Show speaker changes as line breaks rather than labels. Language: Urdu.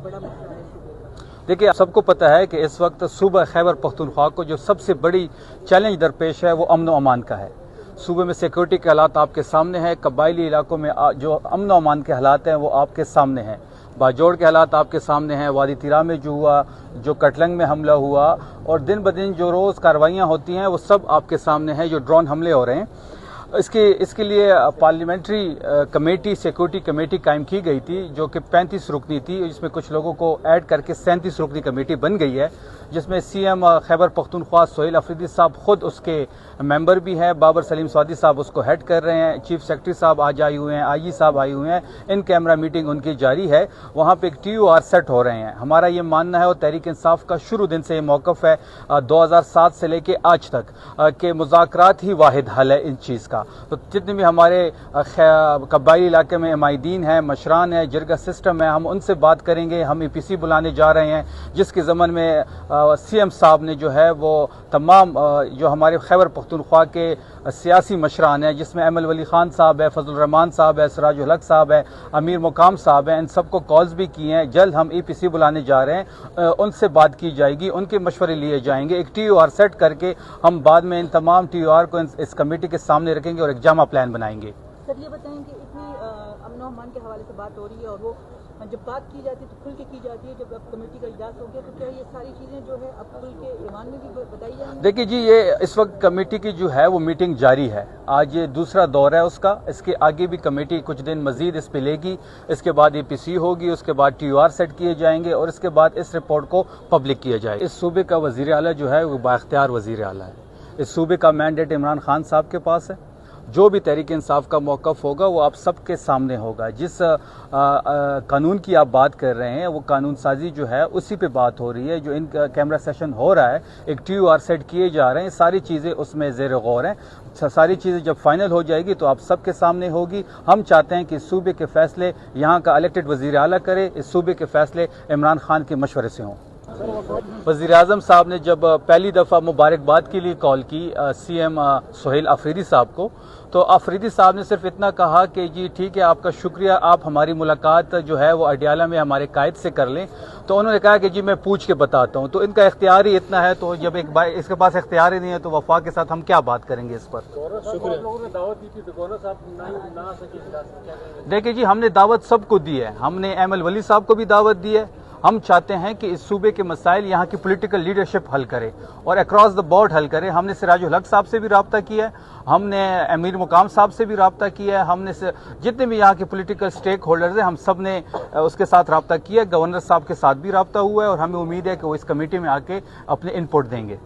سے بڑا مسئلہ ہے صوبے کا؟
دیکھیے، آپ سب کو پتہ ہے کہ اس وقت صوبہ خیبر پختونخوا کو جو سب سے بڑی چیلنج درپیش ہے وہ امن و امان کا ہے۔ صوبے میں سیکورٹی کے حالات آپ کے سامنے ہیں، قبائلی علاقوں میں جو امن و امان کے حالات ہیں وہ آپ کے سامنے ہیں، باجوڑ کے حالات آپ کے سامنے ہیں، وادی تیرا میں جو ہوا، جو کٹلنگ میں حملہ ہوا، اور دن بدن جو روز کارروائیاں ہوتی ہیں وہ سب آپ کے سامنے ہیں، جو ڈرون حملے ہو رہے ہیں۔ اس کے لیے پارلیمنٹری کمیٹی، سیکورٹی کمیٹی قائم کی گئی تھی جو کہ 35 رکنی تھی، جس میں کچھ لوگوں کو ایڈ کر کے 37 رکنی کمیٹی بن گئی ہے، جس میں سی ایم خیبر پختونخوا سہیل افریدی صاحب خود اس کے ممبر بھی ہیں، بابر سلیم سعودی صاحب اس کو ہیڈ کر رہے ہیں، چیف سیکرٹری صاحب آج آئے ہوئے ہیں، آئی جی صاحب آئے ہوئے ہیں، ان کیمرہ میٹنگ ان کی جاری ہے، وہاں پہ ایک TOR سیٹ ہو رہے ہیں۔ ہمارا یہ ماننا ہے اور تحریک انصاف کا شروع دن سے یہ موقف ہے 2007 سے لے کے آج تک کہ مذاکرات ہی واحد حل ہے ان چیز کا۔ تو جتنے بھی ہمارے قبائلی علاقے میں عمائدین ہیں، مشران ہیں، جرگہ سسٹم ہے، ہم ان سے بات کریں گے۔ ہم EPC بلانے جا رہے ہیں، جس کے ضمن میں CM صاحب نے جو ہے وہ تمام جو ہمارے خیبر پختونخوا کے سیاسی مشران ہیں، جس میں ایم ولی خان صاحب ہے، فضل الرحمان صاحب ہے، سراج الحق صاحب ہے، امیر مقام صاحب ہیں، ان سب کو کالز بھی کی ہیں۔ جلد ہم EPC بلانے جا رہے ہیں، ان سے بات کی جائے گی، ان کے مشورے لیے جائیں گے، ایک TOR سیٹ کر کے ہم بعد میں ان تمام TOR کو اس کمیٹی کے سامنے رکھیں گے اور ایک جامع پلان بنائیں گے۔
سر یہ بتائیں کہ اتنی امن و امان کے حوالے سے بات ہو رہی ہے اور وہ جب بات کی جاتی ہے تو کھل کے کی جاتی ہے، جب اب کمیٹی کا اجلاس ہو گیا تو کیا یہ ساری چیزیں جو ہے اب کھل کے ایوان میں بھی بتائی جائیں گی؟
دیکھیے جی، یہ اس وقت کمیٹی کی جو ہے وہ میٹنگ جاری ہے، آج یہ دوسرا دور ہے اس کا، اس کے آگے بھی کمیٹی کچھ دن مزید اس پہ لے گی، اس کے بعد EPC ہوگی، اس کے بعد TOR سیٹ کیے جائیں گے اور اس کے بعد اس رپورٹ کو پبلک کیا جائے گا۔ اس صوبے کا وزیر اعلیٰ جو ہے وہ بااختیار وزیر اعلیٰ ہے، اس صوبے کا مینڈیٹ عمران خان صاحب کے پاس ہے، جو بھی تحریک انصاف کا موقف ہوگا وہ آپ سب کے سامنے ہوگا۔ جس قانون کی آپ بات کر رہے ہیں وہ قانون سازی جو ہے اسی پہ بات ہو رہی ہے، جو ان کا کیمرہ سیشن ہو رہا ہے، ایک TOR سیٹ کیے جا رہے ہیں، ساری چیزیں اس میں زیر غور ہیں، ساری چیزیں جب فائنل ہو جائے گی تو آپ سب کے سامنے ہوگی۔ ہم چاہتے ہیں کہ اس صوبے کے فیصلے یہاں کا الیکٹڈ وزیر اعلیٰ کرے، اس صوبے کے فیصلے عمران خان کے مشورے سے ہوں۔ وزیر اعظم صاحب نے جب پہلی دفعہ مبارکباد کے لیے کال کی CM سہیل افریدی صاحب کو، تو افریدی صاحب نے صرف اتنا کہا کہ جی ٹھیک ہے، آپ کا شکریہ، آپ ہماری ملاقات جو ہے وہ اڈیالہ میں ہمارے قائد سے کر لیں۔ تو انہوں نے کہا کہ جی میں پوچھ کے بتاتا ہوں۔ تو ان کا اختیار ہی اتنا ہے، تو جب اس کے پاس اختیار ہی نہیں ہے تو وفاق کے ساتھ ہم کیا بات کریں گے اس پر؟ دیکھیے جی، ہم نے دعوت سب کو دی ہے، ہم نے ایم ولی صاحب کو بھی دعوت دی ہے۔ ہم چاہتے ہیں کہ اس صوبے کے مسائل یہاں کی پولیٹیکل لیڈرشپ حل کرے اور اکراس دا بورڈ حل کرے۔ ہم نے سراج الحق صاحب سے بھی رابطہ کیا ہے، ہم نے امیر مقام صاحب سے بھی رابطہ کیا ہے، ہم نے جتنے بھی یہاں کے پولیٹیکل سٹیک ہولڈرز ہیں ہم سب نے اس کے ساتھ رابطہ کیا ہے، گورنر صاحب کے ساتھ بھی رابطہ ہوا ہے، اور ہمیں امید ہے کہ وہ اس کمیٹی میں آ کے اپنے ان پٹ دیں گے۔